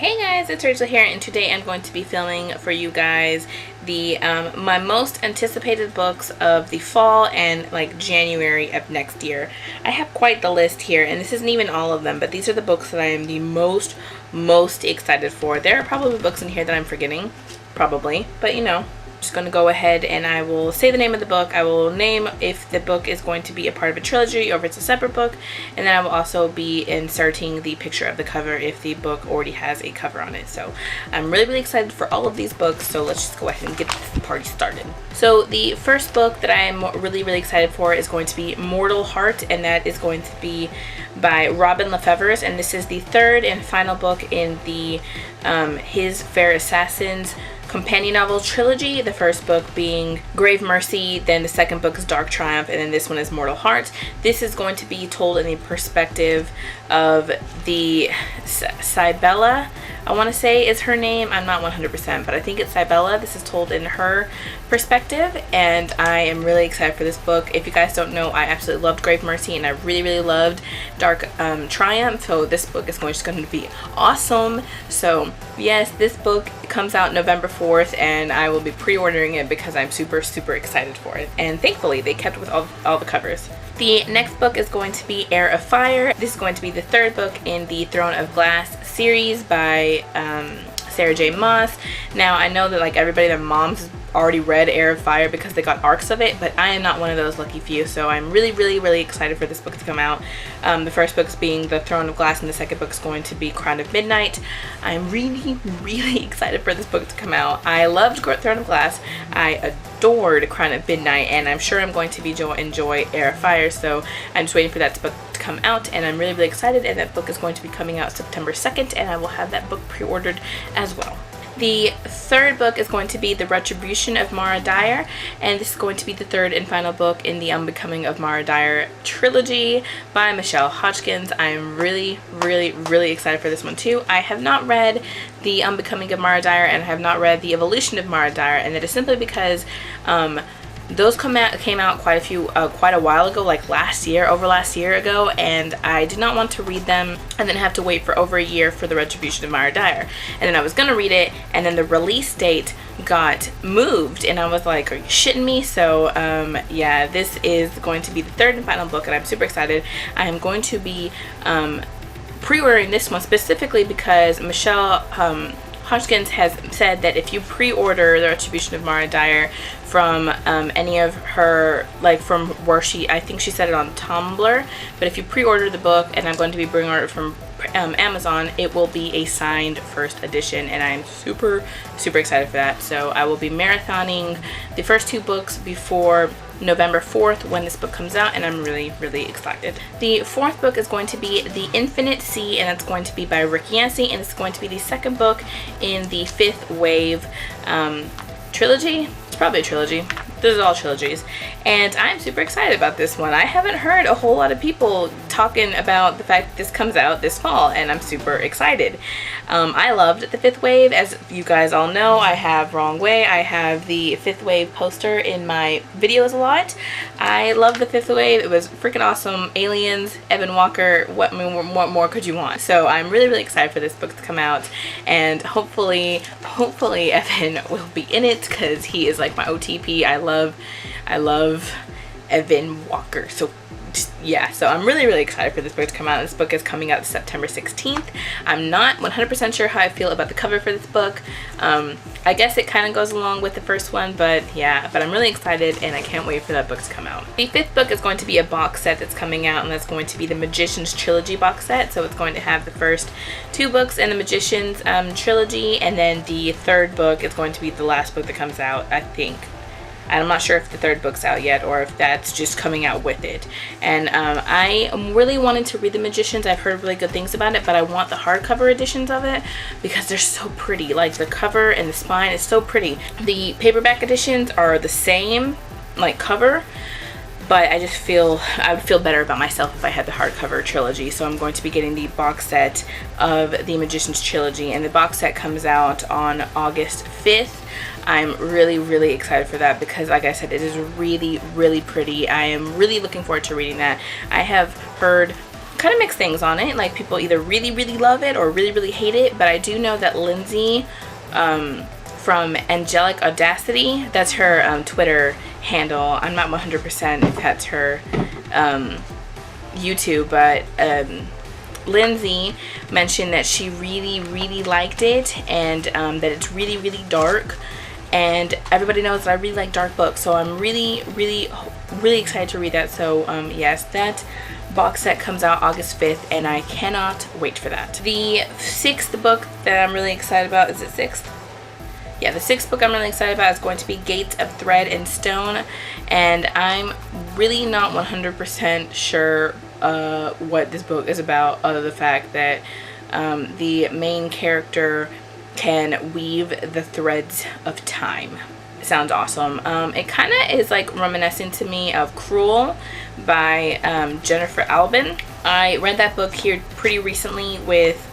Hey guys, it's Rachel here, and today I'm going to be filming for you guys the my most anticipated books of the fall and like January of next year. I have quite the list here, and this isn't even all of them, but these are the books that I am the most excited for. There are probably books in here that I'm forgetting, probably, but you know. Just going to go ahead and I will say the name of the book. I will name if the book is going to be a part of a trilogy or if it's a separate book, and then I will also be inserting the picture of the cover if the book already has a cover on it. So I'm really excited for all of these books, so let's just go ahead and get this party started. So the first book that I am really excited for is going to be Mortal Heart, and that is going to be by Robin Lefevre, and this is the third and final book in the His Fair Assassins companion novel trilogy. The first book being Grave Mercy, then the second book is Dark Triumph, and then this one is Mortal Heart. This is going to be told in the perspective of the Cybella, I want to say is her name. I'm not 100%, but I think it's Cybella. This is told in her perspective, and I am really excited for this book. If you guys don't know, I absolutely loved Grave Mercy, and I really loved Dark Triumph, so this book is just going to be awesome. So yes, this book comes out November 4th, and I will be pre-ordering it because I'm super excited for it, and thankfully they kept with all the covers. The next book is going to be Heir of Fire. This is going to be the third book in the Throne of Glass series by Sarah J. Maas. Now I know that like everybody, their moms already read Heir of Fire because they got arcs of it, but I am not one of those lucky few, so I'm really excited for this book to come out. The first book being The Throne of Glass, and the second book is going to be Crown of Midnight. I'm really excited for this book to come out. I loved Throne of Glass, I adored Crown of Midnight, and I'm sure I'm going to be enjoy Heir of Fire, so I'm just waiting for that book to come out, and I'm really excited, and that book is going to be coming out September 2nd, and I will have that book pre-ordered as well. The third book is going to be The Retribution of Mara Dyer, and this is going to be the third and final book in the Unbecoming of Mara Dyer trilogy by Michelle Hodgkins. I'm really excited for this one too. I have not read The Unbecoming of Mara Dyer, and I have not read The Evolution of Mara Dyer, and that is simply because those came out quite a while ago, like over last year ago, and I did not want to read them and then have to wait for over a year for The Retribution of Mara Dyer. And then I was gonna read it, and then the release date got moved, and I was like, are you shitting me? So yeah, this is going to be the third and final book, and I'm super excited. I am going to be pre-ordering this one specifically because Michelle Hodgkins has said that if you pre-order The Retribution of Mara Dyer from any of her, like from where I think she said it on Tumblr, but if you pre-order the book, and I'm going to be bringing it from Amazon, it will be a signed first edition, and I'm super excited for that. So I will be marathoning the first two books before November 4th when this book comes out, and I'm really excited. The fourth book is going to be The Infinite Sea, and it's going to be by Rick Yancey, and it's going to be the second book in the Fifth Wave trilogy. It's probably a trilogy. This is all trilogies, and I'm super excited about this one. I haven't heard a whole lot of people talking about the fact that this comes out this fall, and I'm super excited. I loved The Fifth Wave. As you guys all know, I have Wrong Way. I have the Fifth Wave poster in my videos a lot. I love The Fifth Wave. It was freaking awesome. Aliens, Evan Walker, what more could you want? So I'm really excited for this book to come out, and hopefully Evan will be in it because he is like my OTP. I love Evan Walker. So yeah, so I'm really excited for this book to come out. This book is coming out September 16th. I'm not 100% sure how I feel about the cover for this book. I guess it kind of goes along with the first one, but yeah, but I'm really excited, and I can't wait for that book to come out. The fifth book is going to be a box set that's coming out, and that's going to be the Magician's Trilogy box set. So it's going to have the first two books in the Magician's trilogy, and then the third book is going to be the last book that comes out, I think. I'm not sure if the third book's out yet or if that's just coming out with it. And I really wanted to read The Magicians. I've heard really good things about it, but I want the hardcover editions of it because they're so pretty. Like the cover and the spine is so pretty. The paperback editions are the same, like cover, but I just feel I would feel better about myself if I had the hardcover trilogy. So I'm going to be getting the box set of the Magician's Trilogy, and the box set comes out on August 5th. I'm really excited for that because, like I said, it is really pretty. I am really looking forward to reading that. I have heard kind of mixed things on it. Like, people either really, really love it or really, really hate it. But I do know that Lindsay from Angelic Audacity, that's her Twitter handle. I'm not 100% if that's her YouTube, but Lindsay mentioned that she really, really liked it, and that it's really, really dark. And everybody knows that I really like dark books, so I'm really, really, really excited to read that. So yes, that box set comes out August 5th, and I cannot wait for that. The 6th book that I'm really excited about, is it 6th? Yeah, the 6th book I'm really excited about is going to be Gates of Thread and Stone, and I'm really not 100% sure what this book is about, other than the fact that the main character can weave the threads of time. It sounds awesome. It kind of is like reminiscent to me of Cruel by Jennifer Albin. I read that book here pretty recently with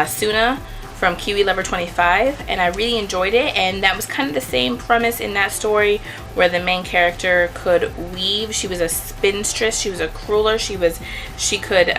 Suna from Kiwi Lover 25, and I really enjoyed it. And that was kind of the same premise in that story, where the main character could weave. She was a spinstress, she was a crueler, she could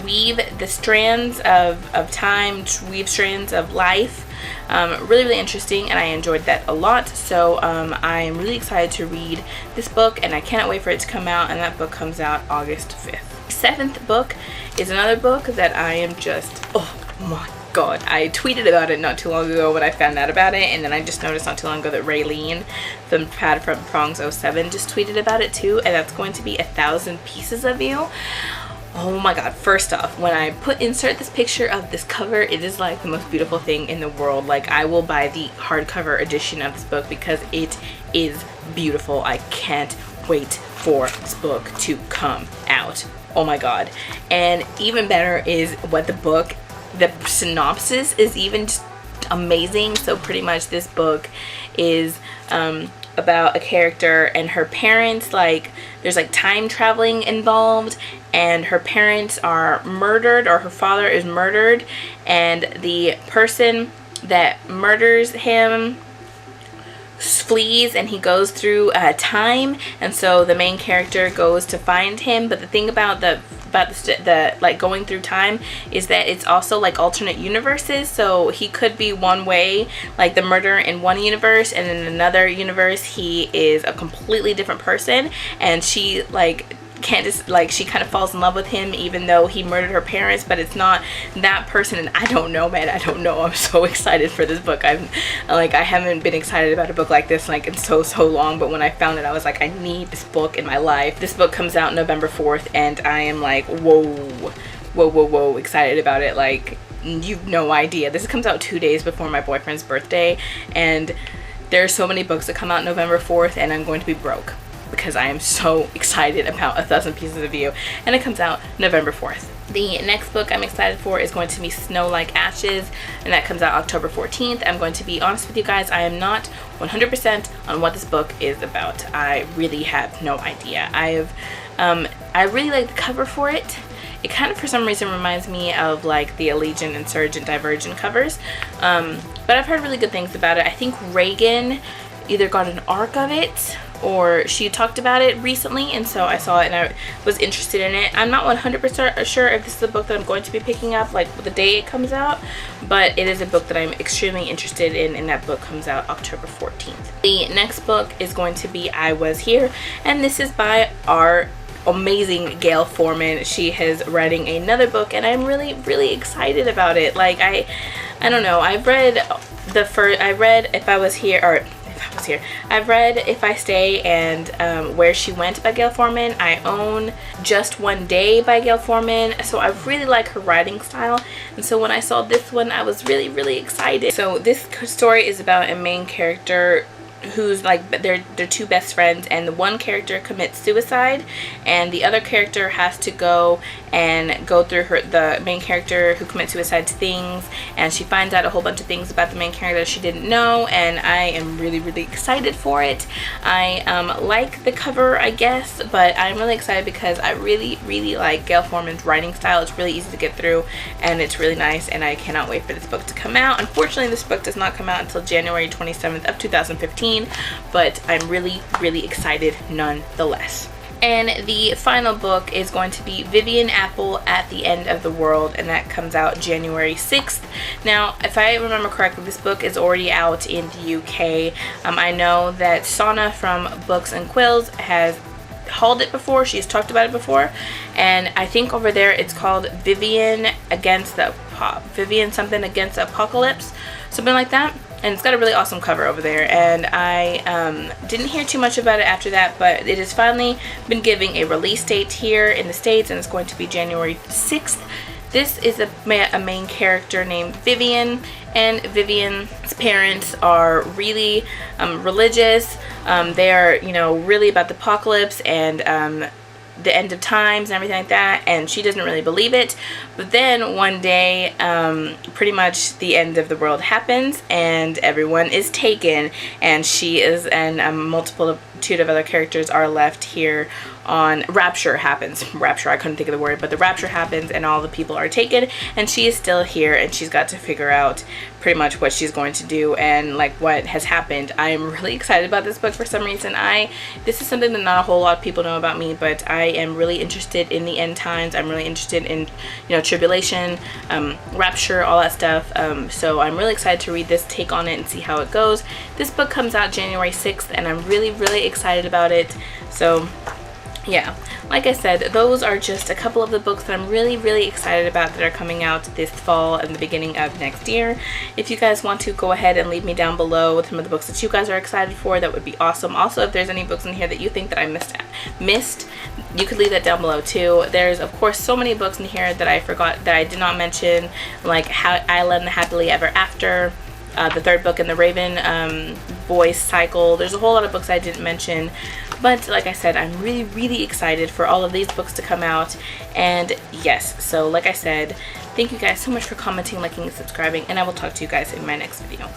weave the strands of time, weave strands of life. Really, really interesting, and I enjoyed that a lot. So I'm really excited to read this book, and I cannot wait for it to come out, and that book comes out August 5th. 7th book is another book that I am just, oh my god, I tweeted about it not too long ago when I found out about it, and then I just noticed not too long ago that Raylene from Pad from Prongs 07 just tweeted about it too, and that's going to be 1,000 Pieces of You. Oh my god, first off, when I insert this picture of this cover, it is like the most beautiful thing in the world. Like, I will buy the hardcover edition of this book because it is beautiful. I can't wait for this book to come out. Oh my god. And even better is what the synopsis is even just amazing. So pretty much this book is about a character and her parents. Like, there's like time traveling involved, and her parents are murdered, or her father is murdered, and the person that murders him flees, and he goes through time, and so the main character goes to find him. But the thing about the like going through time is that it's also like alternate universes, so he could be one way, like the murderer in one universe, and in another universe he is a completely different person, and she like can't just like, she kind of falls in love with him even though he murdered her parents, but it's not that person. And I don't know, man, I don't know. I'm so excited for this book. I haven't been excited about a book like this like in so long, but when I found it, I was like, I need this book in my life. This book comes out November 4th, and I am like, whoa excited about it. Like, you've no idea. This comes out 2 days before my boyfriend's birthday, and there are so many books that come out November 4th, and I'm going to be broke because I am so excited about 1,000 Pieces of You, and it comes out November 4th. The next book I'm excited for is going to be Snow Like Ashes, and that comes out October 14th. I'm going to be honest with you guys, I am not 100% on what this book is about. I really have no idea. I really like the cover for it. It kind of, for some reason, reminds me of like the Allegiant, Insurgent, Divergent covers, but I've heard really good things about it. I think Reagan either got an arc of it, or she talked about it recently, and so I saw it and I was interested in it. I'm not 100% sure if this is a book that I'm going to be picking up like the day it comes out, but it is a book that I'm extremely interested in, and that book comes out October 14th. The next book is going to be I Was Here, and this is by our amazing Gail Foreman. She is writing another book, and I'm really excited about it. Like, I don't know, I've read If I Was Here, or I've read If I Stay and Where She Went by Gail Foreman. I own Just One Day by Gail Foreman, so I really like her writing style, and so when I saw this one, I was really excited. So this story is about a main character who's like, they're two best friends, and the one character commits suicide, and the other character has to go through the main character who commits suicide's things, and she finds out a whole bunch of things about the main character that she didn't know, and I am really excited for it. I like the cover, I guess, but I'm really excited because I really like Gail Foreman's writing style. It's really easy to get through, and it's really nice, and I cannot wait for this book to come out. Unfortunately, this book does not come out until January 27th of 2015, but I'm really excited nonetheless. And the final book is going to be Vivian Apple at the End of the World, and that comes out January 6th. Now, if I remember correctly, this book is already out in the UK. I know that Sana from Books and Quills has hauled it before. She's talked about it before, and I think over there it's called Vivian something against Apocalypse, something like that. And it's got a really awesome cover over there, and I didn't hear too much about it after that, but it has finally been giving a release date here in the States, and it's going to be January 6th. This is a main character named Vivian, and Vivian's parents are really religious. They are, you know, really about the apocalypse and the end of times and everything like that, and she doesn't really believe it. But then one day, pretty much the end of the world happens, and everyone is taken, and she is, and a multitude of other characters are left here on Rapture happens. Rapture, I couldn't think of the word, but the Rapture happens and all the people are taken, and she is still here, and she's got to figure out pretty much what she's going to do and like what has happened. I am really excited about this book for some reason. This is something that not a whole lot of people know about me, but I am really interested in the end times. I'm really interested in, you know, tribulation, rapture, all that stuff. So I'm really excited to read this, take on it, and see how it goes. This book comes out January 6th, and I'm really excited about it. So yeah, like I said, those are just a couple of the books that I'm really excited about that are coming out this fall and the beginning of next year. If you guys want to, go ahead and leave me down below with some of the books that you guys are excited for. That would be awesome. Also, if there's any books in here that you think that I missed, you could leave that down below too. There's of course so many books in here that I forgot, that I did not mention, like Isla and the Happily Ever After, the third book in the Raven Boys cycle. There's a whole lot of books I didn't mention, but like I said, I'm really excited for all of these books to come out. And yes, so like I said, thank you guys so much for commenting, liking, and subscribing, and I will talk to you guys in my next video.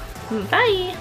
Bye!